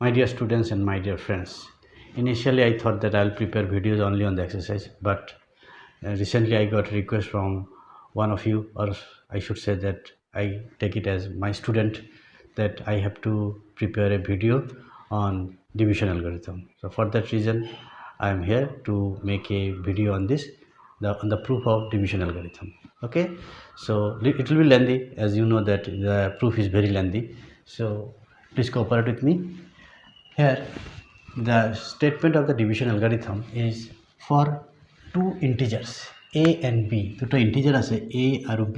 My dear students and my dear friends, initially I thought that I'll prepare videos only on the exercise, but recently I got a request from one of you, or I should say that I take it as my student, that I have to prepare a video on division algorithm. So for that reason, I am here to make a video on this, on the proof of division algorithm. Okay, so it will be lengthy, as you know that the proof is very lengthy. So please cooperate with me. Here, the statement of the division algorithm is for two integers a and b. দুটো integer আছে a are b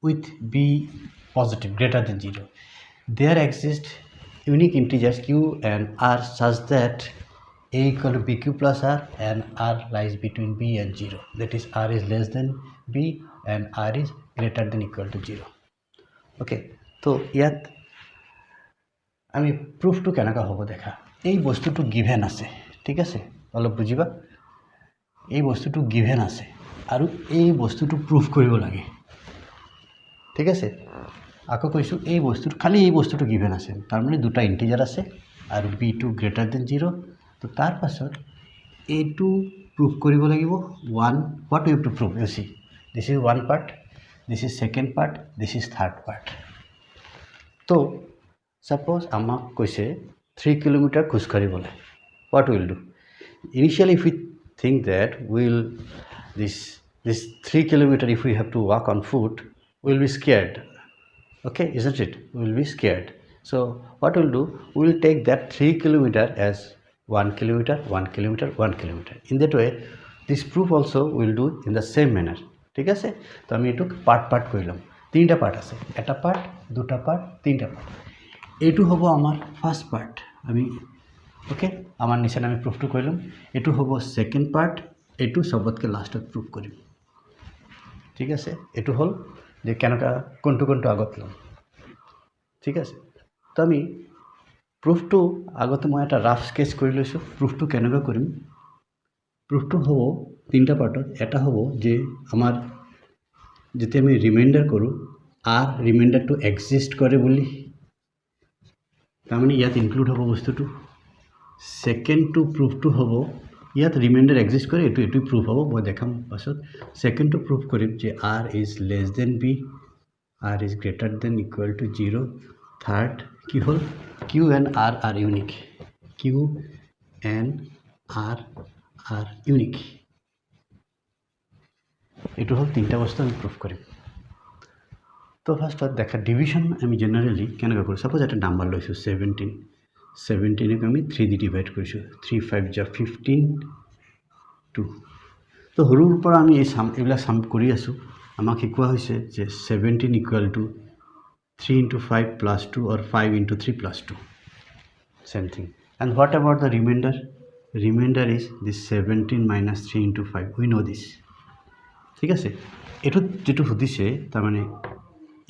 with b positive greater than 0. There exist unique integers q and r such that a equal to bq plus r and r lies between b and 0. That is r is less than b and r is greater than equal to 0. Okay, so ইয়াত আমি প্ৰুফটো কেনেকৈ হ'ব দেখা। এই বস্তুটো given আছে, ঠিক আছে, অলপ বুজিবা। এই বস্তুটো গিভেন আছে আৰু এই বস্তুটো প্ৰুফ কৰিব লাগে, ঠিক আছে। আকৌ কৈছোঁ এই বস্তুটো খালি এই বস্তুটো গিভেন আছে, তাৰমানে দুটা ইণ্টিজাৰ আছে আৰু b2 গ্ৰেটাৰ দেন 0। তো তাৰ পাছত এইটো প্ৰুফ কৰিব লাগিব। what we have to prove, you see, this is one part, this is second part, this is third part. তো suppose আমাক কৈছে 3 কিলোমিটাৰ খোজ কাঢ়িবলৈ, what we will do? Initially if we think that this 3 kilometer if we have to walk on foot, we will be scared. Okay, isn't it? We will be scared. So what we will do, we will take that 3 kilometer as 1 kilometer, 1 kilometer, 1 kilometer. In that way this proof also we will do in the same manner, ঠিক আছে। তো আমি এটুক part কৰিলাম। তিনটা part আছে, এটা part, দুটা part, তিনটা পাৰ্ট। এইটো হ'ব আমাৰ ফাৰ্স্ট পাৰ্ট। আমি ওকে আমাৰ নিচে আমি প্ৰুফটো কৰিলাম। এইটো হ'ব সেকেন্ড পাৰ্ট, এইটো সবতকে লাস্টত প্ৰুফ কৰিম, ঠিক আছে। এইটো হল যে কেনেকা কোনটো আগত লম, ঠিক আছে। তো আমি প্রুফটো আগতে মই এটা রাফ স্কেচ কৰি লৈছোঁ। প্ৰুফটো কেনেকা কৰিম, প্ৰুফটো হ'ব তিনটা পাৰ্টত। এটা হ'ব যে আমাৰ যেতিয়া আমি ৰিমাইন্ডাৰ কৰোঁ আৰ ৰিমাইন্ডাৰটো এক্সিস্ট কৰে বুলি, তাৰমানে ইয়াত ইনক্লুড হ'ব বস্তুটো। সেকেন্ডটো প্ৰুফটো হ'ব ইয়াত ৰিমাইন্ডাৰ এক্সিস্ট কৰে, এইটো প্ৰুফ হ'ব, মই দেখাম পাছত। সেকেন্ডটো প্ৰুফ কৰিম যে r is less than b, r is greater than equal to 0. Third কি হল, q and r are unique, q and r are unique. এইটো হল তিনটা বস্তু আমি প্রুফ কৰিম। তো ফাৰ্স্টত দেখা ডিভিশন আমি জেনাৰেলি কেনেকৈ কৰোঁ। সাপোজ এটা নাম্বাৰ লৈছোঁ 17, 17ক আমি 3 দি ডিভাইড কৰিছোঁ, 3 5 যা 15 2। তো সৰুৰ পৰা আমি এইবিলাক সাম কৰি আছোঁ। আমাক শিকোৱা হৈছে যে 17 equal to 3 into 5 plus 2 or 5 into 3 plus 2, same thing. And what about the remainder? Remainder is this 17 minus 3 into 5, we know this, ঠিক আছে। এইটো যেটো সুধিছে তাৰমানে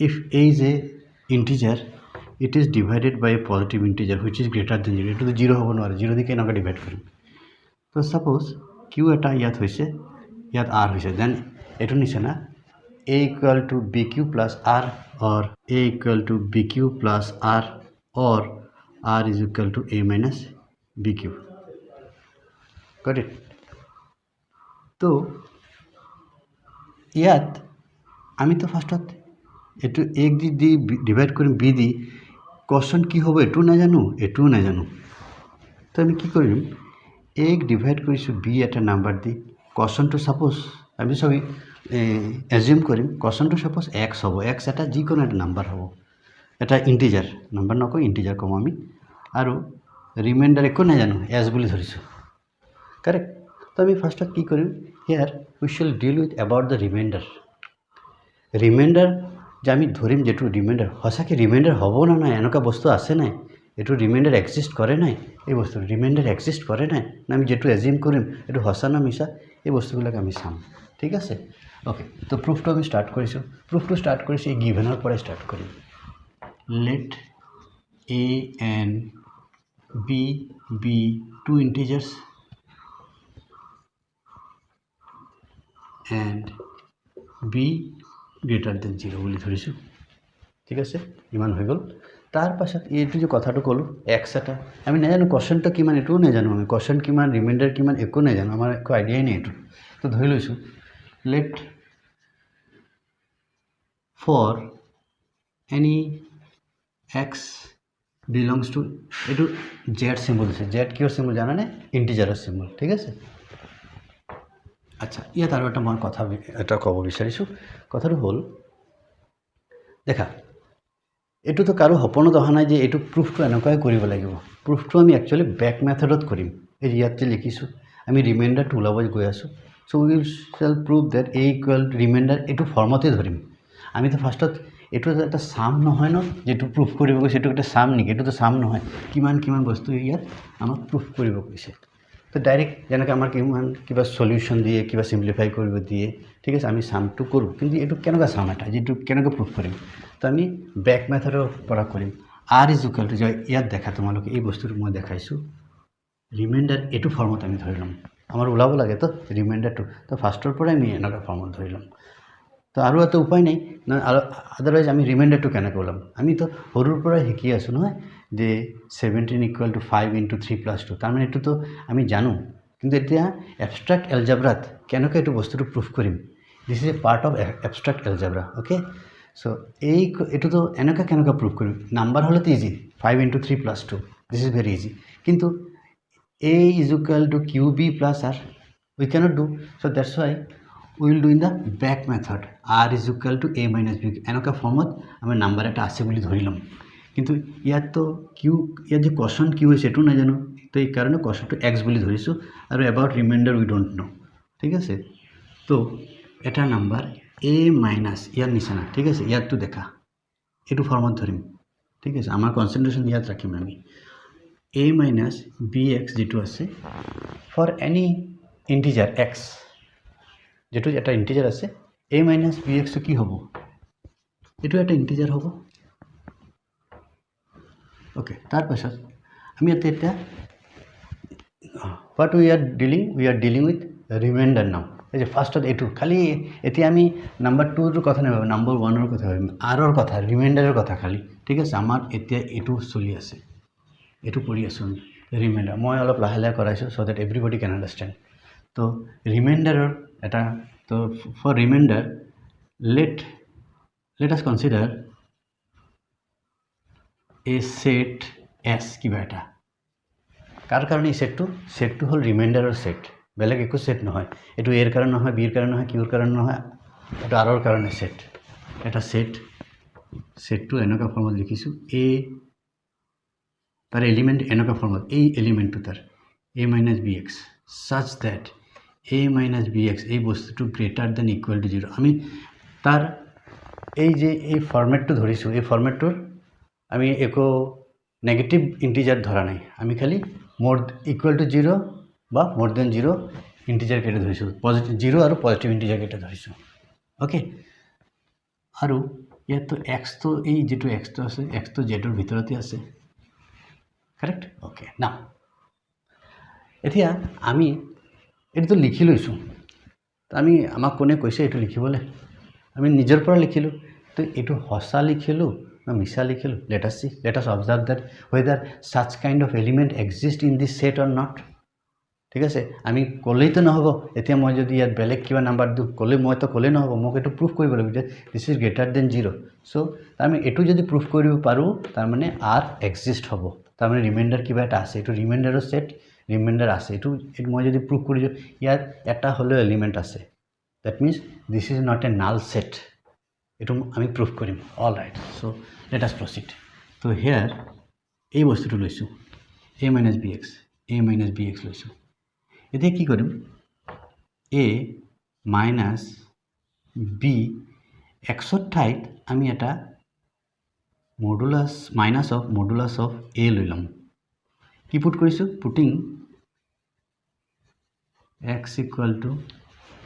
if a is a integer, it is divided by a positive integer which is greater than 0. এটো তো 0 হ'ব নোৱাৰে, 0 দিকে এনেকৈ ডিভাইড কৰিম। তো সাপোজ q এটা ইয়াত হৈছে, ইয়াত r হৈছে, দেন এইটো নিচিনা a equal to bq plus r or a equal to bq plus r or r is equal to a minus bq. Got it? তো ইয়াত আমি তো ফার্স্টত এইটো এক দি ডিভাইড কৰিম বি দি, কোশ্চন কি হ'ব এইটো নাজানো, এইটোও নাজানো। তো আমি কি কৰিম, এক ডিভাইড কৰিছোঁ বি এটা নাম্বাৰ দি, কোশ্চনটো সাপোজ আমি সবই এজিউম কৰিম কোশ্চনটো সাপোজ এক্স হ'ব, এক্স এটা যিকোনো এটা নাম্বাৰ হ'ব, এটা ইণ্টিজাৰ, নাম্বাৰ নকওঁ ইণ্টিজাৰ কম আমি, আৰু ৰিমাইণ্ডাৰ একো নাজানো, এজ বুলি ধৰিছোঁ, কাৰেক্ট। তো আমি ফাৰ্ষ্টত কি কৰিম, here we shall deal with about the reminder. Reminder যে আমি ধৰিম যেটো ৰিমাইণ্ডাৰ সঁচাকৈ ৰিমাইণ্ডাৰ হ'ব না নাই, এনেকুৱা বস্তু আছে নাই, এইটো ৰিমাইণ্ডাৰ এক্সিষ্ট কৰে নাই, এই বস্তু ৰিমাইণ্ডাৰ এক্সিষ্ট কৰে নাই, না আমি যেটো এজিউম কৰিম এইটো সঁচা না মিছা, এই বস্তুবিলাক আমি চাম, ঠিক আছে। ওকে, তো প্রুফটো আমি স্টার্ট কৰিছোঁ। প্ৰুফটো স্টাৰ্ট কৰিছোঁ এই গিভেনৰ পৰা স্টাৰ্ট কৰিম। Let a and b be two integers and b greater than 0 বুলি ধৰিছোঁ। ঠিক আছে ইমান হৈ গ'ল তাৰ পাছত এইটো যে কথাটো ক'লোঁ এক্স এটা আমি নাজানো কোৱেশ্যনটো কিমান এইটোও নাজানো আমি কোৱেশ্যন কিমান ৰিমাইণ্ডাৰ কিমান একো নাজানো আমাৰ একো আইডিয়াই নাই এইটো তো ধৰি লৈছোঁ late for any x belongs two এইটো জেড চিম্বল আছে জেড কিহৰ চিম্বল জানানে ইণ্টিজাৰৰ চিম্বল ঠিক আছে আচ্ছা ইয়াত আৰু এটা মই কথা এটা ক'ব বিচাৰিছোঁ কথাটো হ'ল দেখা এইটোতো কাৰো সপোনত অহা নাই যে এইটো প্ৰুফটো এনেকুৱাই কৰিব লাগিব প্ৰুফটো আমি একচুৱেলি বেক মেথডত কৰিম এই ইয়াত যে লিখিছোঁ আমি ৰিমাইণ্ডাৰটো ওলাব গৈ আছোঁ so' will shall prove that a equal reminder এইটো ফৰ্মতে ধৰিম আমিতো ফাৰ্ষ্টত এইটো এটা চাম নহয় ন যেটো প্ৰুফ কৰিব গৈছে এইটো এটা চাম নেকি এইটোতো চাম নহয় কিমান কিমান বস্তু ইয়াত আমাক প্ৰুফ কৰিব গৈছে তো ডাইৰেক্ট যেনেকৈ আমাৰ কিমান কিবা সলিউশ্যন দিয়ে কিবা সিম্পলিফাই কৰিব দিয়ে ঠিক আছে আমি চামটো কৰোঁ কিন্তু এইটো কেনেকুৱা চাম এটা যেটো কেনেকৈ প্ৰুফ কৰিম তো আমি বেক মেথডৰ পৰা কৰিম আৰ ইজ ইকুৱেল টু ইয়াত দেখা তোমালোকে এই বস্তুটো মই দেখাইছোঁ ৰিমাইণ্ডাৰ এইটো ফৰ্মত আমি ধৰি ল'ম আমাৰ ওলাব লাগে তো ৰিমাইণ্ডাৰটো তো ফাৰ্ষ্টৰ পৰাই আমি এনেকুৱা ফৰ্মত ধৰি ল'ম তো আৰু এটা উপায় নাই আদাৰৱাইজ আমি ৰিমাইণ্ডাৰটো কেনেকৈ ওলাম আমিতো সৰুৰ পৰাই শিকি আছোঁ নহয় যে 17 ইকুৱেল টু 5 ইনটু 3 প্লাছ 2 তাৰমানে এইটোতো আমি জানো কিন্তু এতিয়া এবষ্ট্ৰেক্ট এলজেব্ৰাত কেনেকৈ এইটো বস্তুটো প্ৰুফ কৰিম this is a part of abstract algebra okay so' এইটোতো এনেকৈ কেনেকৈ প্ৰুফ কৰিম নাম্বাৰ হ'লেতো easy 5 into 3 plus 2 this is very easy কিন্তু a is equal to qb plus r we cannot do so that's why we will do in the back method r is equal to a minus b এনেকা ফর্মত আমি number এটা আছে বুলি ধৰি লম কিন্তু ইয়াত তো q ইয়াত যে কোৱেশ্যন কি হৈছে এটো না জানো তো এই কাৰণে কোৱেশ্যনটো x বুলি ধৰিছো আৰু about remainder we don't know ঠিক আছে তো এটা নাম্বার a minus ইয়াৰ নিচিনা ঠিক আছে ইয়াত তো দেখা এটো ফৰ্মত ধৰিম ঠিক আছে আমাৰ কনসেন্ট্ৰেশন ইয়াত ৰাখিম আমি a minus bx যেটো আছে for any integer x যেটো এটা integer আছে a minus bx কি হ'ব এটো এটা integer হ'ব ওকে তাৰ পাছত আমি এটা what we are dealing with remainder now এই যে ফার্স্টত এটো খালি এতিয়া আমি নাম্বার 2 ৰ কথা নহয় নাম্বাৰ 1 ৰ কথা ভাবিম r ৰ কথা ৰিমাইণ্ডাৰৰ কথা খালি ঠিক আছে আমাৰ এতিয়া এটো চলি আছে এটো পঢ়ি আছো ৰিমাইণ্ডাৰ মই অলপ লাহে লাহে কৰাইছো so that everybody can understand তো ৰিমাইণ্ডাৰৰ এটা তো for reminder let us consider a set s কিবা এটা কাৰ কাৰণে সেটটো হল ৰিমাইণ্ডাৰৰ সেট বেলেগ একো সেট নহয় এটো এৰ কাৰণ নহয় বি এৰ কাৰণ নহয় কিউৰ কাৰণ নহয় এটা r ৰ কাৰণে সেট এটা সেটটো এনেকা ফৰ্মত লিখিছো a তার এলিমেন্ট এনেকা ফর্মত এই এলিমেন্টটো তার a minus bx such that a minus bx এই বস্তুটো গ্রেটার দেন ইকুয়াল টু 0 আমি তার এই যে এই ফরম্যাটটো ধরিছো এই ফৰম্যাটটোৰ আমি একো নেগেটিভ ইন্টিজার ধরা নাই আমি খালি মোর ইকুয়াল টু 0 বা মোর দেন 0 ইন্টিজার কেটে ধরিছো পজিটিভ 0 আৰু পজিটিভ ইন্টিজাৰ কেটে ধৰিছো ওকে আৰু ইয়াত তো x তো এই যেটো x তো আছে x তো z ৰ ভিতৰতে আছে करेक्ट ओके ना এতিয়া আমি এটো লিখি লৈছো আমি আমাক কোনে কৈছে এটো লিখিবলে আমি নিজৰ পৰা লিখিলো তো এটো হসা লিখিলো না মিছা লিখিলো let us observe that whether such kind of element exist in this set or not ঠিক আছে আমি কলেই তো নহব এতিয়া মই যদি ইয়াত বেলেগ কিবা নাম্বার দু কলে মই তো কলে নহব মোক এটো প্ৰুফ কৰিব লাগিব যে this is greater then 0 so আমি এটো যদি প্ৰুফ কৰিব পাৰো তাৰ মানে r এক্সিস্ট হ'ব তাৰ মানে ৰিমাইণ্ডাৰ কিবা এটা আছে এটো ৰিমাইণ্ডাৰৰ সেট ৰিমাইণ্ডাৰ আছে এটো মই যদি প্ৰুফ কৰি ইয়াত এটা হলো এলিমেন্ট আছে that means this is not a null set এটো আমি প্ৰুফ কৰিম all right so let us প্ৰসিড তো হিয়াৰ এই বস্তুটো লৈছো a minus bx লৈছো এতিয়া কি কৰিম a minus b x ৰ ঠাইত আমি এটা minus of modulus of a লৈ লম কি পুট কৰিছো পুটিং x equal to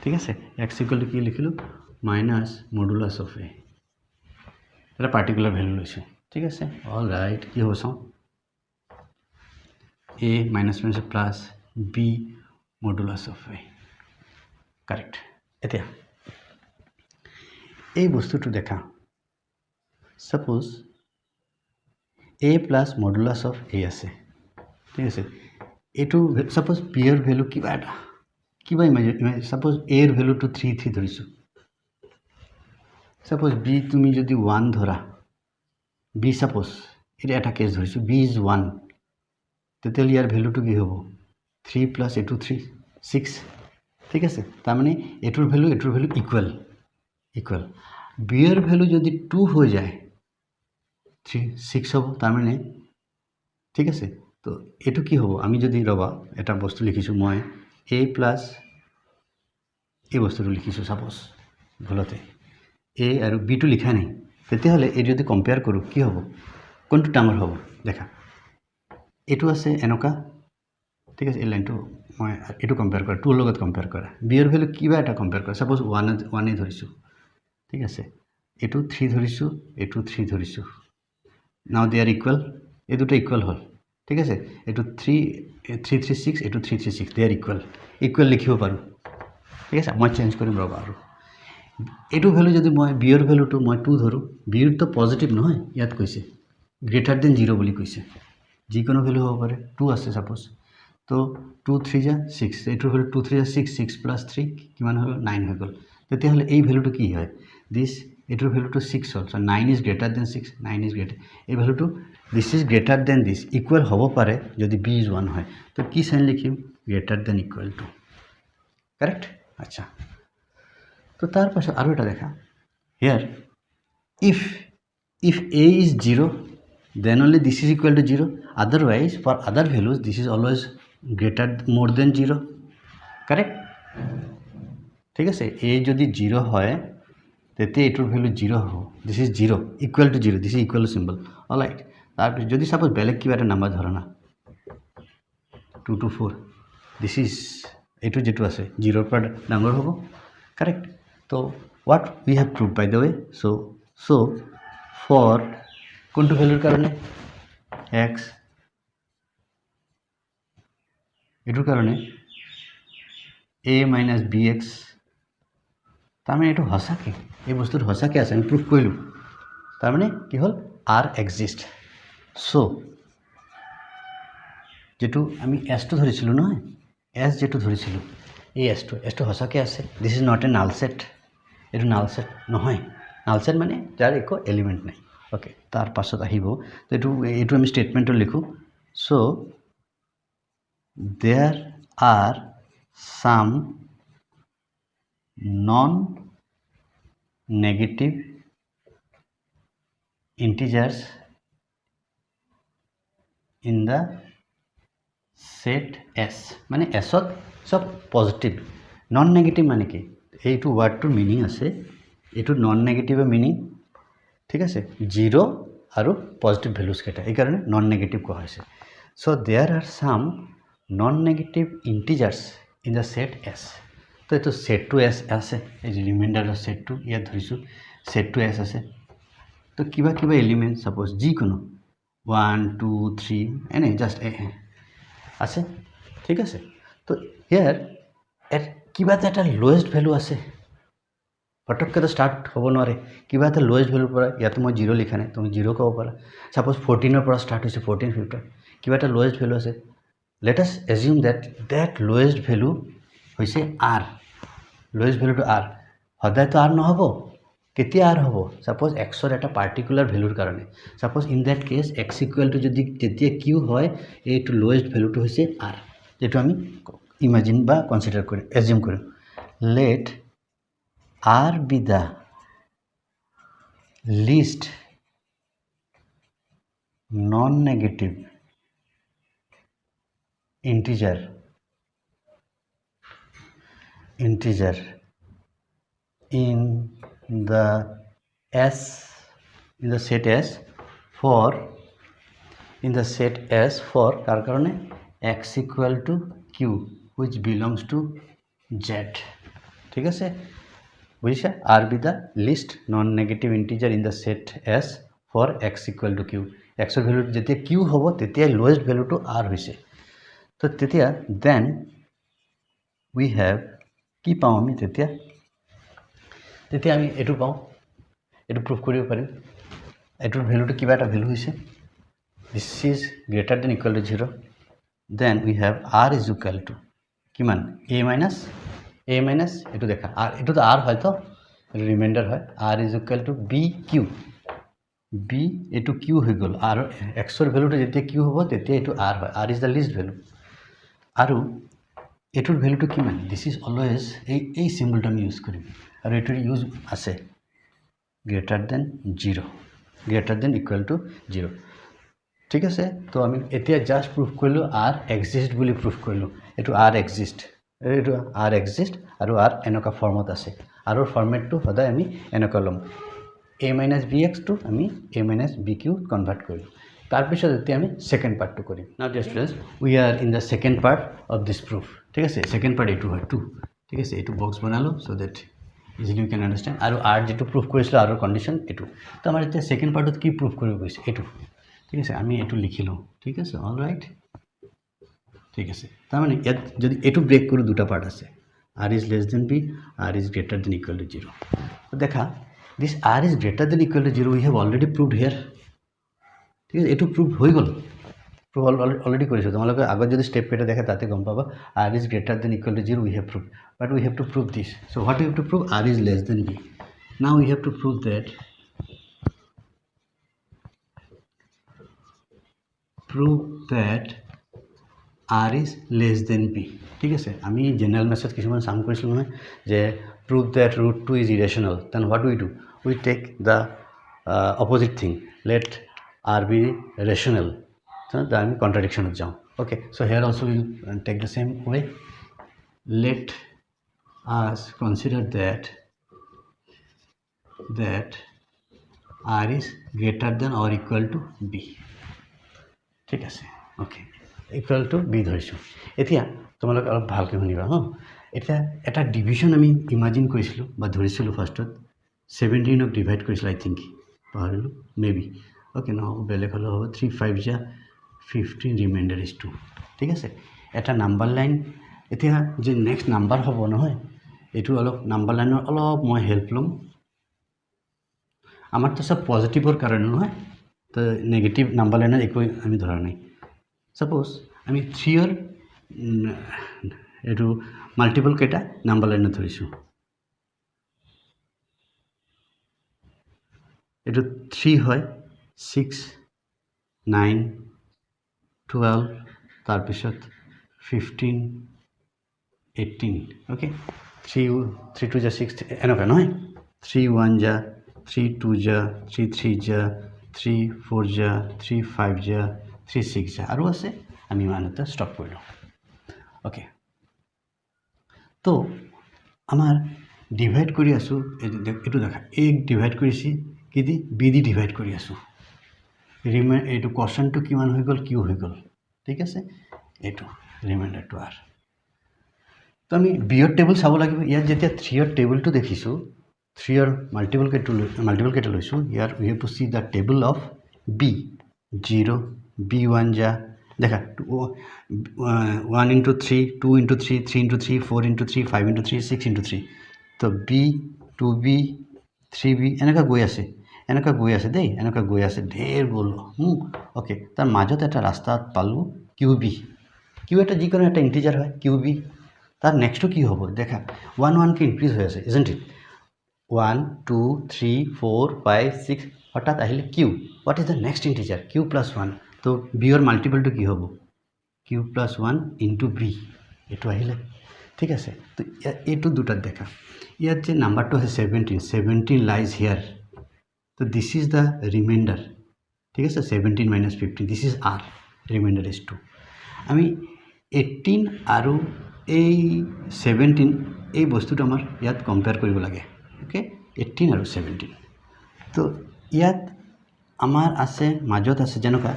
ঠিক আছে x equal to কি লিখিলো minus modulus of a এটা পার্টিকুলার ভ্যালু লৈছো ঠিক আছে অল রাইট কি হ'ব চাও a minus plus b modulus of a correct এতিয়া এই বস্তুটো দেখা suppose a plus modulus of a আছে ঠিক আছে এটো suppose b এর ভ্যালু কিবা ইমেজিন suppose a এর ভ্যালু টু 3 ধৰিছো suppose b তুমি যদি 1 ধৰা b suppose এটা কেস ধৰিছো b is 1 তেতিয়ালে ইয়াৰ ভ্যালুটো কি হ'ব 3 plus a2 3 6 ঠিক আছে তার মানে এটোর ভ্যালু ইকুয়াল b এর ভ্যালু যদি 2 হয়ে যায় 3 6 হবে তার মানে ঠিক আছে তো এটো কি হবে আমি যদি রবা এটা বস্তু লিখিছো মই a plus এই বস্তুটো লিখিছো সাপোজ ভুলতে a আৰু b টো লিখা নাই তেতিয়াহলে এই যদি কম্পেয়াৰ কৰো কি হ'ব কোনটো ডাঙৰ হ'ব দেখা এটো আছে এনেকা ঠিক আছে এই লাইনটো মই এটো কম্পেয়ার কৰা 2 লগত কম্পেয়াৰ কৰা b এৰ ভ্যালু কিবা এটা কম্পেয়াৰ কৰা সাপোজ 1 এ ধৰিছো ঠিক আছে এটো 3 ধৰিছো এটো 3 ধৰিছো নাও দে আর ইকুয়াল এই দুটো ইকুয়াল হল ঠিক আছে এটো 336 এটো 336 দে আর ইকুয়াল লিখিব পাৰো ঠিক আছে মই চেঞ্জ কৰিম ৰবা আৰু এটো ভ্যালু যদি মই b এৰ ভ্যালুটো মই 2 ধৰো b এৰ তো পজিটিভ নহয় ইয়াত কৈছে গ্ৰেটাৰ দেন 0 বুলি কৈছে যি কোনো ভ্যালু হ'ব পাৰে 2 আছে সাপোজ তো 2 3 যা 6 এটো হল 2 3 যা 6 6 plus 3 কিমান হল 9 হৈ গল তেতিয়াহলে এই ভ্যালুটো কি হয় দিস এটোৰ ভ্যালুটো 6 হল so 9 is greater than 6 9 is greater এই ভ্যালুটো this is greater than this equal হ'ব পাৰে যদি b is 1 হয় তো কি সাইন লিখিম greater than equal to correct আচ্ছা তো তার পাশে আরো এটা দেখা here if a is 0 then only this is equal to 0 otherwise for other values this is always greater more than 0 correct ঠিক আছে a যদি 0 হয় তেতে এটোর ভ্যালু 0 হবে this is 0 equal to 0 this is equal symbol all right তারপর যদি suppose বেলেগ কিবা একটা নাম্বার ধরা না 2 to 4 this is এটো যেটো আছে 0 পর ডাঙৰ হ'ব correct তো what we have proved by the way so for কোনটো ভ্যালুৰ কাৰণে x এটোৰ কাৰণে a minus bx তাৰ মানে এটো হসাকে এই বস্তুটো হসাকে আছে আমি প্ৰুফ কৰিলো তার মানে কি হল r exist so যেটো আমি s টো ধৰিছিলো নহয় s যেটো ধৰিছিলো এই s টো হসাকে আছে this is not a null set এটো null set নহয় null set মানে যাৰ একো এলিমেন্ট নাই ওকে তার পাছত আহিব তো এটো আমি স্টেটমেন্টত লিখো so there are some non-negative integers in the set S মানে S ত সব পজিটিভ নন নেগেটিভ মানে কি এইটো ওয়াৰ্ডটোৰ মিনিং আছে এইটো নন নেগেটিভৰ মিনিং ঠিক আছে 0 আৰু পজিটিভ ভ্যালুজ কেটা এই কাৰণে নন নেগেটিভ কোৱা হৈছে so there are some non-negative integers in the set S তো এটো set to S আছে এই রিমাইন্ডার set to ইয়া ধৰিছো set to S আছে তো কিবা এলিমেন্ট সাপোজ জি কোনো 1 2 3 এনে জাস্ট আছে ঠিক আছে তো হিয়ার এট কিবা এটা লোয়েস্ট ভ্যালু আছে পটককে তো স্টার্ট হ'ব নোৱাৰে কিবা এটা লোয়েস্ট ভ্যালু পৰা ইয়াত মই 0 লিখা নাই তুমি 0 কব পাৰা সাপোজ 14 ৰ পৰা স্টার্ট হৈছে 14 15 কিবা এটা লোয়েস্ট ভ্যালু আছে let us assume that lowest value হৈছে r lowest value to r হদায় তো r নহব কেতিয়া r হ'ব সাপোজ x ৰ এটা পাৰ্টিকুলাৰ ভ্যালুৰ কাৰণে suppose in that case x equal to যদি তেতিয়া q হয় এই টু লোয়েস্ট ভ্যালু টু হৈছে r যেটো আমি ইমাজিন বা কনসিডার করি অ্যাজিউম করি let r be the least non negative integer in the set S for তার কারণে x equal to q which belongs to z ঠিক আছে বুঝিছা r be the least non negative integer in the set S for x equal to q x এর value যেতিয়া q হ'ব তেতিয়া lowest value to r হৈছে তো তেতিয়া then we have কি পাও আমি তেতিয়া আমি এটো পাও এটো প্রুফ কৰিব পাৰিম এটোৰ ভ্যালুটো কিবা এটা ভ্যালু হৈছে this is greater than equal to 0 then we have r is equal to কিমান a minus এটো দেখা আর এটো তো r হয় তো রিমাইন্ডার হয় r is equal to bq b এটো q হৈ গল আর x এর ভ্যালুটো যেতিয়া q হ'ব তেতিয়া এটো r হয় r is the least value আৰু এটোৰ ভ্যালুটো কিমান this is always এই সিম্বলটো আমি ইউজ কৰিম আৰু এটোৰ ইউজ আছে greater than 0 greater than equal to 0 ঠিক আছে তো আমি এতিয়া জাস্ট প্রুফ কৰিলো r exist বুলি প্ৰুফ কৰিলো এটো r exist এটো r exist আৰু r এনেকা ফৰ্মত আছে আৰু ফরম্যাটটো সদায় আমি এনেকা লম a - bx to আমি a - bq কনভার্ট কৰিলো তাৰ পিছত এতিয়া আমি সেকেন্ড পাৰ্টটো কৰিম now dear students we are in the second part of this proof ঠিক আছে সেকেন্ড পার্ট এটো হয় 2 ঠিক আছে এটো বক্স বনালো so that easily you can understand আৰু r যেটো প্ৰুফ কৰিছিল আৰু কন্ডিশন এটো তো আমাৰ এতিয়া সেকেন্ড পাৰ্টত কি প্ৰুফ কৰিব গৈছে এটো ঠিক আছে আমি এটো লিখিলো ঠিক আছে অল রাইট ঠিক আছে তার মানে যদি এটো ব্রেক করি দুটো পার্ট আছে r is less than b r is greater than equal to 0 তো দেখা this r is greater than equal to 0 we have already proved here ঠিক আছে এটো প্রুফ হৈ গল প্রুফ অলরেডি করেছো তোমালোকে আগত যদি স্টেপ কেটা দেখে তাতে গম পাবা r is greater than equal to 0 we have proved but we have to prove this so what we have to prove r is less than b now we have to prove that r is less than b ঠিক আছে আমি general method কিছুমান সাম কৰিছিল নহয় যে prove that root 2 is irrational then what we do we take the opposite thing let r be rational so then contradiction of jump okay so here also we will take the same way let us consider that r is greater than or equal to b ঠিক আছে okay equal to b ধৰিছো এতিয়া তোমালোক অলপ ভালকৈ শুনিবা হ এটা এটা ডিভিশন আমি ইমাজিন কৰিছিলো বা ধৰিছিলো ফাৰ্ষ্টত 17 ক ডিভাইড কৰিছিল আই থিংক পাহৰিলো মেবি ওকে না বেলেগ হলো হ'ব 3 5 যা 15 রিমাইন্ডার ইজ 2 ঠিক আছে এটা নাম্বার লাইন এতিয়া যে নেক্সট নাম্বার হ'ব নহয় এটো অলপ নাম্বার লাইনৰ অলপ মই হেল্প লম আমাৰ তো সব পজিটিভৰ কাৰণে নহয় তো নেগেটিভ নাম্বাৰ লাইনৰ একো আমি ধৰা নাই সাপোজ আমি 3 এৰ এটো মাল্টিপল কেটা নাম্বাৰ লাইন ধৰিছো এটো 3 হয় 6 9 12 তার পিছত 15 18 ওকে 3 2 যা 6 এনেকা নহয় 3 1 যা 3 2 যা 3 3 যা 3 4 যা 3 5 যা 3 6 যা আৰু আছে আমি মানতে স্টপ কৰিলো ওকে তো আমাৰ ডিভাইড কৰি আছো এটো দেখা a ডিভাইড কৰিছি কি দি b দি ডিভাইড কৰি আছো এটো কোশ্চেনটো কিমান হৈ গল কিউ হৈ গল ঠিক আছে এটো রিমাইন্ডার টু r তো আমি b এর টেবল চাব লাগিব ইয়াত যেতিয়া 3 এর টেবলটো দেখিছো 3 এর মাল্টিপল কেটা লৈছো ইয়াৰ we have to see the table of b 0 b1 যা দেখা 1 into 3 2 into 3 3 into 3 4 into 3 5 into 3 6 into 3 তো b 2b 3b এনেকা গৈ আছে দেই এনেকা গৈ আছে ঢেৰ গল ওকে তাৰ মাজত এটা ৰাস্তা পালো qb q এটা যিকোনো এটা ইন্টিজার হয় qb তার নেক্সট কি হ'ব দেখা 1 1 কে ইনক্রিজ হৈ আছে ইজন্ট ইট 1 2 3 4 5 6 হঠাৎ আহিলে q what is the next integer q + 1 তো b এর মাল্টিপলটো কি হ'ব q + 1 into b এটো আহিলে ঠিক আছে তো এটো দুটা দেখা ইয়াত যে নাম্বারটো আছে 17 লাইজ হিয়ার তো দিস ইজ দ্য রিমাইন্ডার ঠিক আছে 17 - 15 this is r reminder is 2 আমি 18 আৰু এই 17 এই বস্তুটো আমাৰ ইয়াত কম্পেয়াৰ কৰিব লাগে ওকে 18 আৰু 17 তো ইয়াত আমাৰ আছে মাজত আছে যেনকা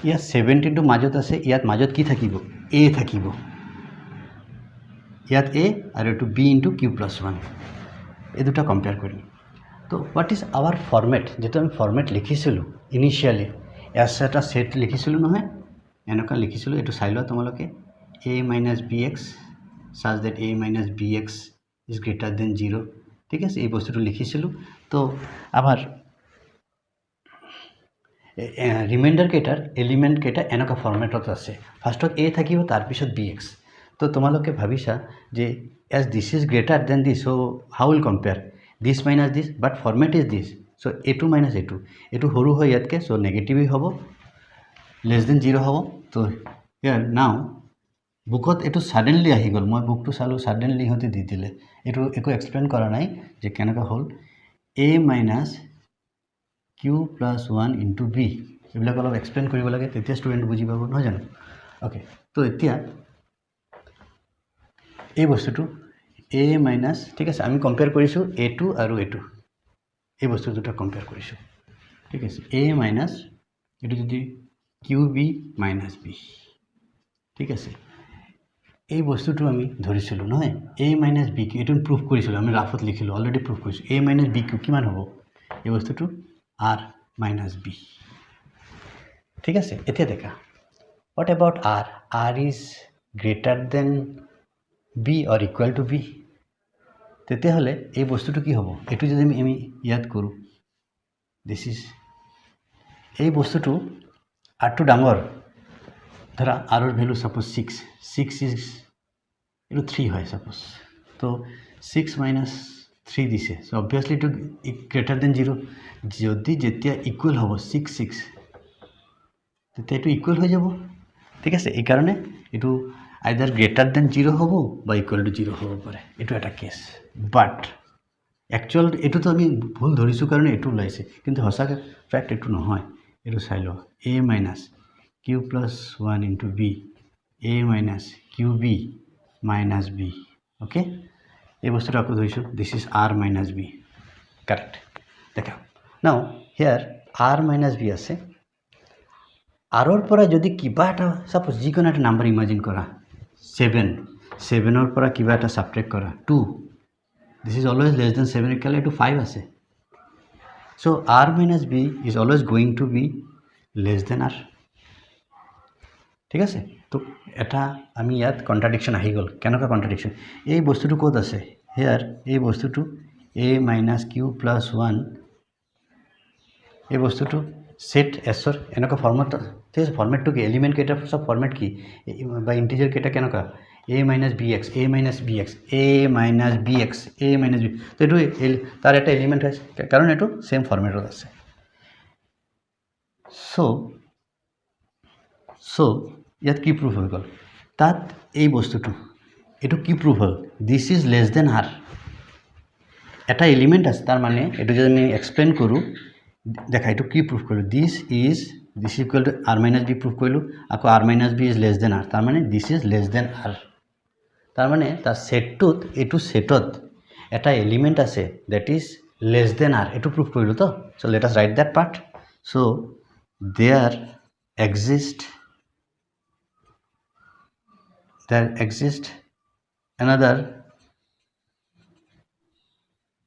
ইয়াত 17 টো মাজত আছে ইয়াত মাজত কি থাকিব a থাকিব ইয়াত a আৰু এটো b into q + 1 এই দুটা কম্পেয়াৰ কৰিম তো হোয়াট ইজ আওয়ার ফরম্যাট যেটা আমি ফরম্যাট লিখিছিলো ইনিশিয়ালি এটা সেট লিখিছিলো নহয় এনেকা লিখিছিলো এটো চাই লোৱা তোমালোকে a - bx such that a - bx is greater than 0 ঠিক আছে এই বস্তুটো লিখিছিলো তো আবার ৰিমাইণ্ডাৰ কেইটাৰ এলিমেণ্ট কেইটা এনেকুৱা ফৰ্মেটত আছে ফাৰ্ষ্টত এ থাকিব তাৰপিছত বি এক্স তো তোমালোকে ভাবিছা যে as this is greater than this so' how will compare this minus this but format is this so' এইটো মাইনাছ এইটো সৰু হয় ইয়াতকৈ চ' নেগেটিভেই হ'ব লেছ দেন 0 হ'ব তো ইয়াৰ নাও বুকত এইটো ছাডেনলি আহি গ'ল মই বুকটো চালোঁ ছাডেনলি ইহঁতে দি দিলে এইটো একো এক্সপ্লেইন কৰা নাই যে কেনেকুৱা হ'ল a minus q plus 1 into b এইবিলাক অলপ এক্সপ্লেইন কৰিব লাগে তেতিয়া ষ্টুডেণ্ট বুজি পাব নহয় জানো অ'কে তো এতিয়া এই বস্তুটো এ মাইনাছ ঠিক আছে আমি কম্পেয়াৰ কৰিছোঁ এটো আৰু এটো এই বস্তু দুটা কম্পেয়াৰ কৰিছোঁ ঠিক আছে এ মাইনাছ এইটো যদি কিউ বি মাইনাছ বি ঠিক আছে এই বস্তুটো আমি ধৰিছিলোঁ নহয় এ মাইনাছ বি কিউ এইটো প্ৰুফ কৰিছিলোঁ আমি ৰাফত লিখিলোঁ অলৰেডি প্ৰুফ কৰিছোঁ এ মাইনাছ বি কিউ কিমান হ'ব এই বস্তুটো আৰ মাইনাছ বি ঠিক আছে এতিয়া দেখা what about r is greater than b or equal to b তেতিয়াহ'লে এই বস্তুটো কি হ'ব এইটো যদি আমি ইয়াত কৰোঁ দিছ ইজ এই বস্তুটো আৰটো ডাঙৰ ধৰা আৰৰ ভেলু ছাপ'জ 6 ইজ এইটো 3 হয় ছাপ'জ তো 6 মাইনাছ 3 দিছে চ' অবভিয়াছলি এইটো গ্ৰেটাৰ দেন 0 যদি যেতিয়া ইকুৱেল হ'ব 6 তেতিয়া এইটো ইকুৱেল হৈ যাব ঠিক আছে এইকাৰণে এইটো আইদাৰ গ্ৰেটাৰ দেন 0 হ'ব বা ইকুৱেল টু 0 হ'ব পাৰে এইটো এটা কেছ বাট একচুৱেল এইটোতো আমি ভুল ধৰিছোঁ কাৰণে এইটো ওলাইছে কিন্তু সঁচাকৈ ফেক্ট এইটো নহয় এইটো চাই লওঁ a minus q plus 1 into b a minus q b minus b okay এই বস্তুটো আকৌ ধৰিছোঁ this is r minus b correct দেখা নাও হিয়াৰ আৰ মাইনাছ বি আছে আৰৰ পৰা যদি কিবা এটা ছাপ'জ যিকোনো এটা নাম্বাৰ ইমাজিন কৰা 7ৰ পৰা কিবা এটা ছাবট্ৰেক্ট কৰা 2 this is always less than 7 equal এইটো 5 আছে so' r minus b is always going to be less than r ঠিক আছে তো এটা আমি ইয়াত কণ্ট্ৰাডিকশ্যন আহি গ'ল কেনেকুৱা কণ্ট্ৰাডিকশ্যন এই বস্তুটো ক'ত আছে হেয়াৰ এই বস্তুটো এ মাইনাছ কিউ প্লাছ 1 এই বস্তুটো সেট এছৰ এনেকুৱা ফৰ্মেট ঠিক আছে ফৰ্মেটটো কি এলিমেণ্ট কেইটা চব ফৰ্মেট কি বা ইণ্টিজাৰ কেইটা কেনেকুৱা এ মাইনাছ বি এক্স এ মাইনাছ বি এক্স এ মাইনাছ বি এক্স এ মাইনাছ বি তো এইটো তাৰ এটা এলিমেণ্ট হৈছে কাৰণ এইটো ছেইম ফৰ্মেটত আছে চ' ইয়াত কি প্ৰুফ হৈ গ'ল তাত এই বস্তুটো এইটো কি প্ৰুফ হ'ল this is less than r এটা এলিমেণ্ট আছে তাৰ মানে এইটো যদি আমি এক্সপ্লেইন কৰোঁ দেখা এইটো কি প্ৰুফ কৰিলোঁ this equal to r minus b proof কৰিলোঁ আকৌ r minus b is less than r তাৰমানে this is less than r তাৰমানে তাৰ ছেটটোত এইটো ছেটত এটা এলিমেণ্ট আছে that is less than r এইটো প্ৰুফ কৰিলোঁ তো so' let us write that part so' there exist another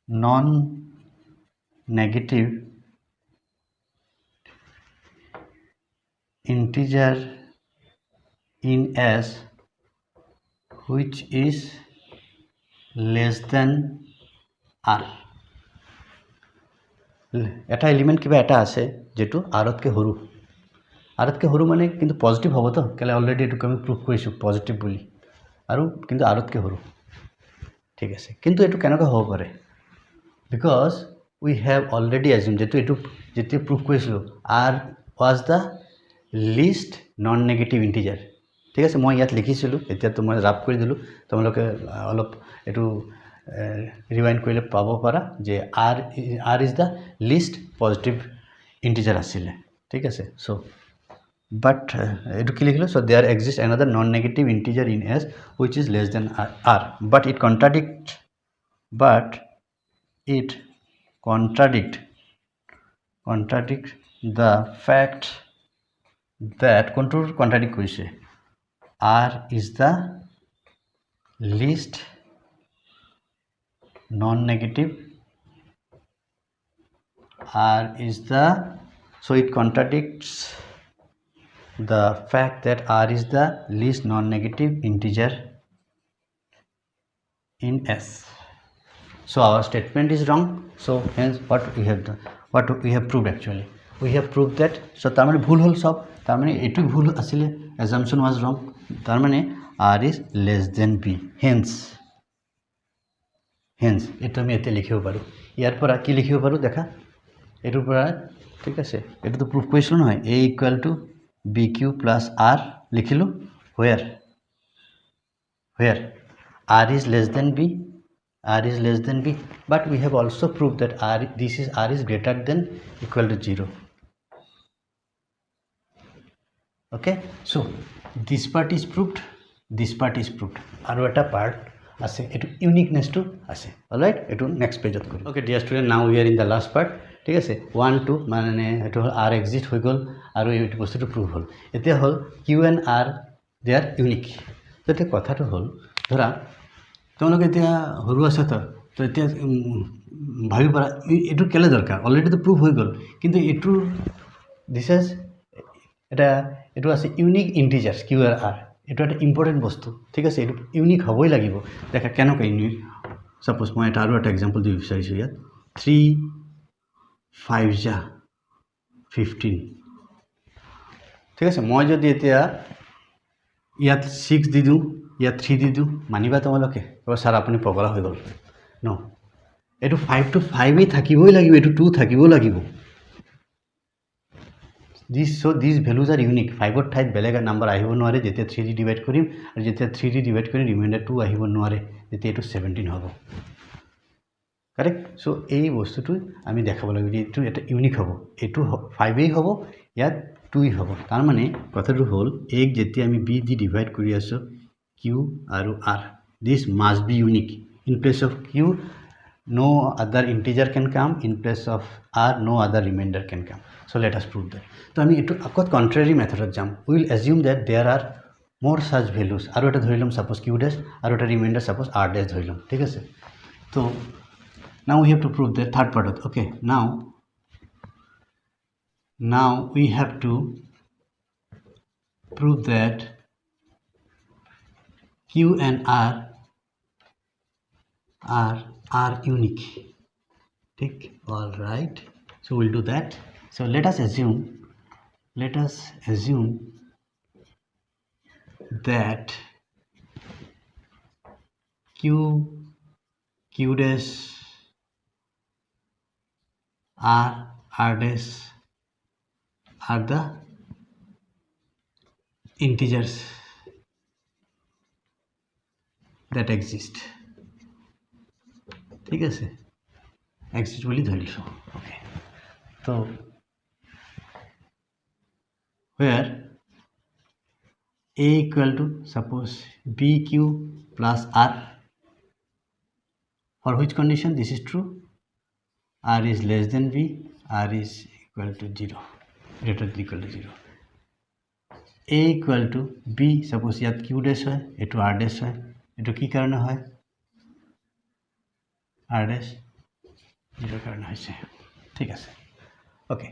non-negative integer in S which is less than R এটা এলিমেণ্ট কিবা এটা আছে যেটো আৰতকৈ সৰু মানে কিন্তু পজিটিভ হ'ব তো কেলে অলৰেডি এইটো আমি প্ৰুফ কৰিছোঁ পজিটিভ বুলি আৰু কিন্তু আৰতকৈ সৰু ঠিক আছে কিন্তু এইটো কেনেকুৱা হ'ব পাৰে because we have already assume যেটো এইটো যেতিয়া প্ৰুফ কৰিছিলোঁ R was the least non negative integer ঠিক আছে মই ইয়াত লিখিছিলোঁ এতিয়াতো মই ৰাফ কৰি দিলোঁ তোমালোকে অলপ এইটো ৰিৱাইণ্ড কৰিলে পাব পাৰা যে R is the least positive integer আছিলে ঠিক আছে চ' but এইটো কি লিখিলোঁ so there exists another non-negative integer in S which is less than R but it contradict the fact that contradict কৰিছে R is the least non-negative so it contradicts the fact that R is the least non-negative integer in S. So our statement is wrong. So hence what we have proved actually. we have proved that. So tarmane bhul hol sob, tarmane etu bhul asile, assumption was wrong, tarmane r is less than b, hence etu ami ete likhibo paru, ইয়াৰ পৰা কি লিখিব পাৰো দেখা, এটোৰ পৰা ঠিক আছে, এটো তো প্ৰুফ কৰিছিল নহয়, a equal to bq plus r লিখিলো, where r is less than b, but we have also proved that r is greater than equal to 0. Okay, so this part is proved, আৰু এটা part আছে, এটো uniqueness to আছে, alright, এটো next page ত কৰিম. Okay dear student, now we are in the last part, ঠিক আছে, 1 2 মানে এটো হল r exist হৈ গল আৰু এই বস্তুটো prove হল, এতিয়া হল q and r they are unique. তো এটা কথাটো হল, ধৰা তোমালোকে এতিয়া হৰু আছে তো এতিয়া ভাবি পাৰা এটো কেলে দৰকাৰ, অলৰেডি তো prove হৈ গল, কিন্তু এটো this is এটো আছে ইউনিক ইন্টিজার q আর r, এটো একটা ইম্পর্টেন্ট বস্তু, ঠিক আছে, এটো ইউনিক হবই লাগিব, দেখা কেন কে ইউনিক, সাপোজ মই এটা আৰু এটা एग्जांपल দিব বিচাৰিছো, ইয়াত 3 5 যা 15, ঠিক আছে, মই যদি এতিয়া ইয়াত 6 দি দিও, ইয়াত 3 দি দিও, মানিবা তোমালোকে, ও স্যার আপুনি পগলা হৈ গল, নো, এটো 5 to 5 ই থাকিবই লাগিব, এটো 2 থাকিবই লাগিব. So these values are unique. 5 or ঠাইত বেলেগ নাম্বার আহিব নোৱাৰে, যেতিয়া 3 দি ডিভাইড কৰিম, আৰু যেতিয়া 3 দি ডিভাইড কৰিম ৰিমাইন্ডাৰ 2 আহিব নোৱাৰে, যেতিয়া এটো 17 হ'ব, কারেক্ট. সো এই বস্তুটো আমি দেখাব লাগিব, এটো এটা ইউনিক হ'ব, এটো 5 এই হ'ব, ইয়াত 2 ই হ'ব, তাৰ মানে কথাটো হ'ল এক যেতিয়া আমি b দি ডিভাইড কৰি আছো q আৰু r, this must be unique. In place of q no other integer can come, in place of r no other remainder can come. So let us prove that. So আমি এটো আকত contrary method jam, we will assume that there are more such values, আৰু এটা ধৰিলাম suppose q dash, আৰু এটা remainder suppose r dash ধৰিলাম, ঠিক আছে. So now we have to prove the third part. Okay, now we have to prove that q and r are unique. Take, all right, so we'll do that. So let us assume that q dash r dash are the integers that exist, ঠিক আছে, exist বুলি ধৰিছো. Okay, so where a equal to suppose bq plus r, for which condition this is true, r is less than b, r is equal to 0, greater than equal to 0. a equal to b, suppose ইয়াত q dash হয়, এটো r dash হয়, এটো কি কারণে হয়, r dash 0 কারণে হইছে, ঠিক আছে. ওকে,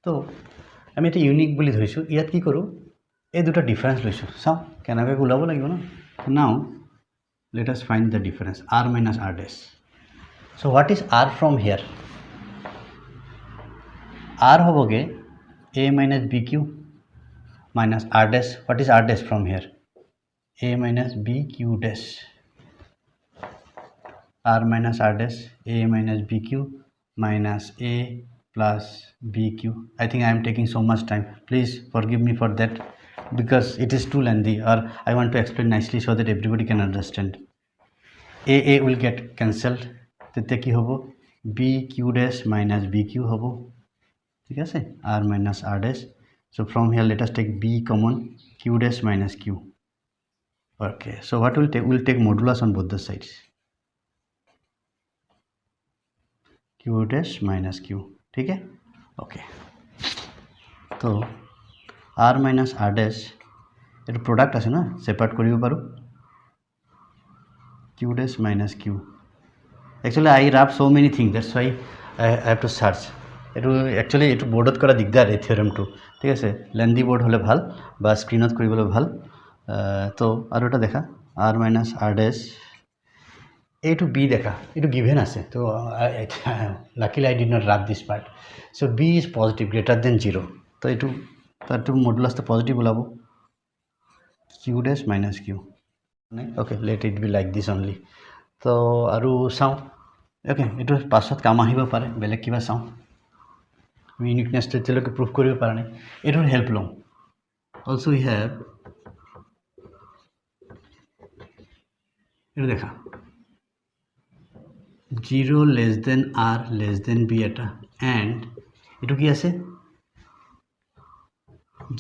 তো আমি এটা ইউনিক বুলি ধৰিছো, ইয়াত কি কৰো, এই দুটা ডিফারেন্স লৈছো, চাও কেনেকৈ ওলাব লাগিব না. নাও let us find the difference, r minus r dash. So what is r from here, r হবগে a minus bq minus r dash. What is r dash from here, a minus bq dash, r minus r dash, a minus bq minus a plus bq. I think I am taking so much time, please forgive me for that, because it is too lengthy, or I want to explain nicely so that everybody can understand. a will get cancelled, তেতে কি হবো, bq dash minus bq হবো, ঠিক আছে, r minus r dash. So from here let us take b common, q dash minus q. Okay, so what will take, we'll take modulus on both the sides, q dash minus q, ठीक है. Okay, तो r minus r dash এটা product আছে না, separate কৰিব পাৰো, q dash minus q. Actually I wrap so many things, that's why I have to search. এটো actually এটো বোর্ডত কৰা দিগদাৰ এই থিওৰেমটো, ঠিক আছে, লেন্দি বোৰ্ড হলে ভাল বা স্ক্ৰিনত কৰিবলৈ ভাল. তো আৰু এটা দেখা, r minus r dash A to B দেখা এটো given আছে তো luckily I did not wrap this part so B is positive greater than 0 তো এটো তারটো মডুলাস তো পজিটিভ ওলাব q dash minus q okay let it be like this only তো আৰু চাও okay এটো পাছত কাম আহিব পাৰে বেলেগ কিবা চাও আমি ইউনিকনেস তেলকে প্ৰুফ কৰিব পাৰা নাই এটোৰ হেল্প লম also we have এটো দেখা 0 less than r less than b eta and এটো কি আছে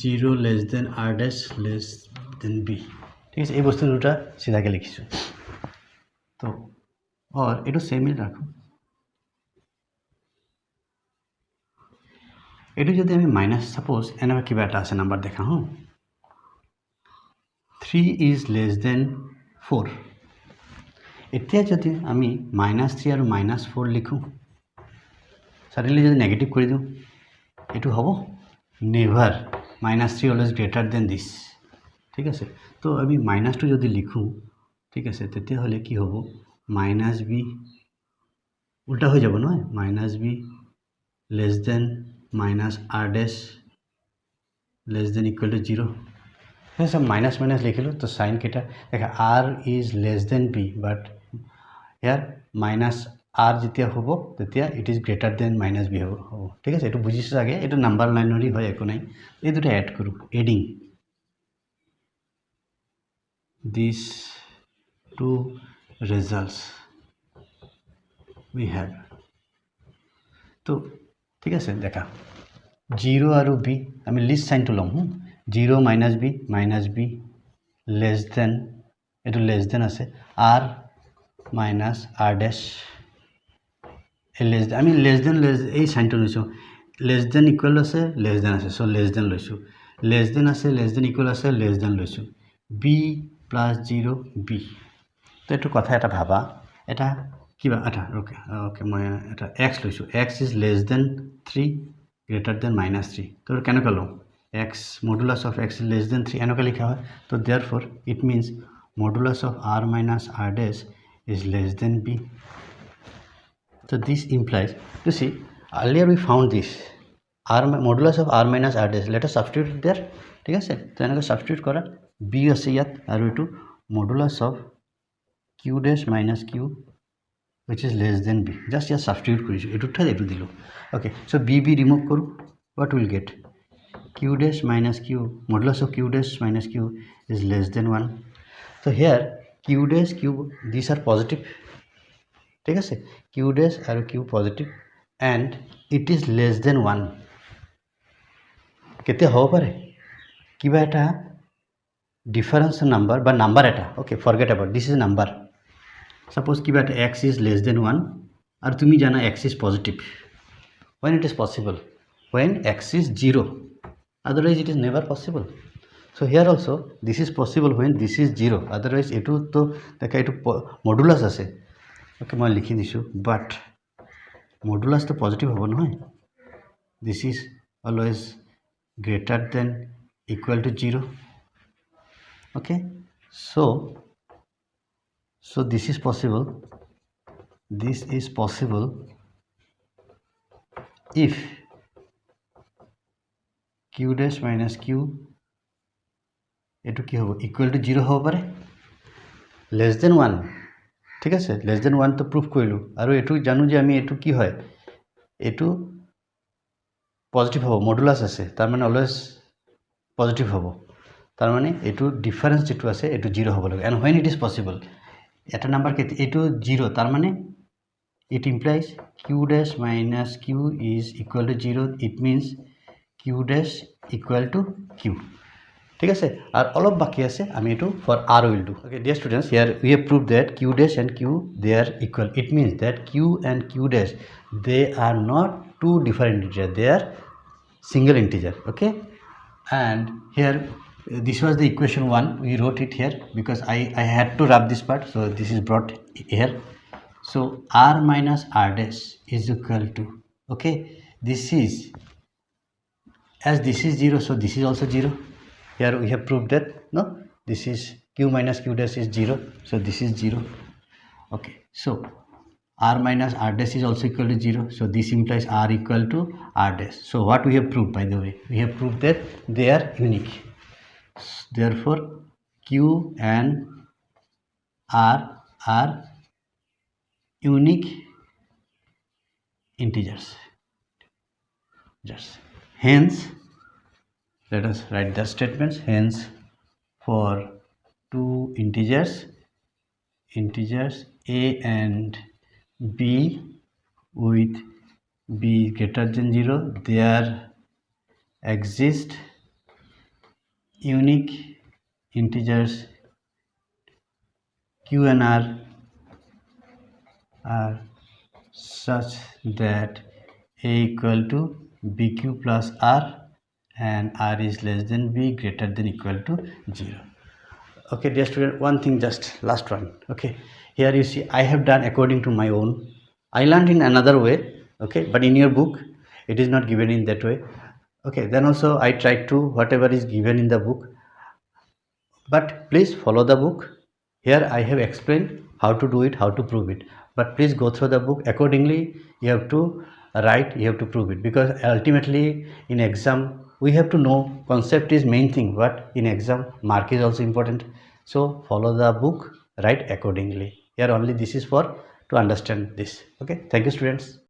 0 less than r dash less than b ঠিক আছে এই বস্তু দুটা সিধাকে লিখিছো তো और এটো সেম ই রাখো এটো যদি আমি মাইনাস সাপোজ এনেকা কিবা এটা আছে নাম্বার দেখা হ 3 is less than 4 এতিয়া যদি আমি -3 আৰু -4 লিখো সাডেনলি যদি নেগেটিভ কৰি দিও এটো হ'ব never -3 always greater than this ঠিক আছে তো আমি -2 যদি লিখো ঠিক আছে তেতিয়া হলে কি হ'ব -b উল্টা হৈ যাব নহয় -b less than -r dash less than equal to 0 yes minus লিখিলো তো সাইন কেটা দেখা r is less than b but here minus r যেতিয়া হ'ব তেতিয়া it is greater than -b হ'ব ঠিক আছে এটো বুজিছো আগে এটো নাম্বার লাইনৰি হয় একো নাই এই দুটা এড কৰো adding these two results we have তো ঠিক আছে দেখা 0 আৰু b আমি লিস্ট সাইন তো লম 0 - b less than এটো less than আছে r minus r dash less than আমি less than এই সাইনটো লৈছো less than equal আছে less than আছে so less than লৈছো less than আছে less than equal আছে less than লৈছো b plus 0 b তো এটো কথা এটা ভাবা এটা কিবা এটা ওকে মই এটা x লৈছো x is less than 3 greater than -3 তো কেন কলো x modulus of x is less than 3 এনেকা লিখা হয় তো therefore it means modulus of r minus r dash is less than b so this implies you see earlier we found this r modulus of r minus r dash let us substitute it there ঠিক আছে তো এনেকা substitute করা b আছে ইয়াত আৰু এটো modulus of q dash minus q which is less than b just here substitute কৰিছো এটোটা এটো দিলো okay so b remove কৰো what will get q dash minus q modulus of q dash minus q is less than 1 so here q dash q these are positive ঠিক আছে q dash আৰু q positive and it is less than 1 কেতে হ'ব পাৰে কিবা এটা difference number বা number এটা okay forget about this is number suppose কিবা এটা x is less than 1 আর তুমি জানা x is positive when it is possible when x is 0 otherwise it is never possible so here also this is possible when this is 0 otherwise etu to দেখা etu modulus আছে okay মই লিখি দিছো but modulus to positive হ'ব নহয় this is always greater than equal to 0 okay so this is possible if q dash minus q এটো কি হ'ব ইকুয়াল টু 0 হ'ব পাৰে less than 1 ঠিক আছে less than 1 তো প্ৰুফ কৰিলো আৰু এটো জানো যে আমি এটো কি হয় এটো পজিটিভ হ'ব মডুলাস আছে তাৰ মানে অলওয়েজ পজিটিভ হ'ব তাৰ মানে এটো ডিফারেন্স যেটো আছে এটো 0 হ'ব লাগে and when it is possible এটা নাম্বার কে এটো 0 তার মানে it implies q dash minus q is equal to 0 it means q dash equal to q ঠিক আছে আর অলপ বাকি আছে আমি এটো for r will do okay dear students here we have proved that q dash and q they are equal it means that q and q dash they are not two different integers they are single integer okay and here this was the equation 1 we wrote it here because I had to wrap this part so this is brought here so r minus r dash is equal to okay this is as this is 0 so this is also 0 here we have proved that no this is q minus q dash is 0 so this is 0 okay So r minus r dash is also equal to 0. So this implies r equal to r dash. So what we have proved, by the way, we have proved that they are unique. Therefore q and r are unique integers. Hence, let us write the statements. Hence, for two integers a and b with b greater than 0, there exist unique integers q and r are such that a equal to bq plus r and r is less than b greater than equal to 0. Okay dear student, one thing, just last one. Okay, here you see I have done according to my own. I learned in another way, okay, but in your book it is not given in that way. Okay, then also I tried to whatever is given in the book, but please follow the book. Here I have explained how to do it, how to prove it, but please go through the book accordingly. You have to write, you have to prove it, because ultimately in exam we have to know concept is main thing, but in exam mark is also important. So follow the book, write accordingly. Here only this is for to understand this. Okay, thank you students.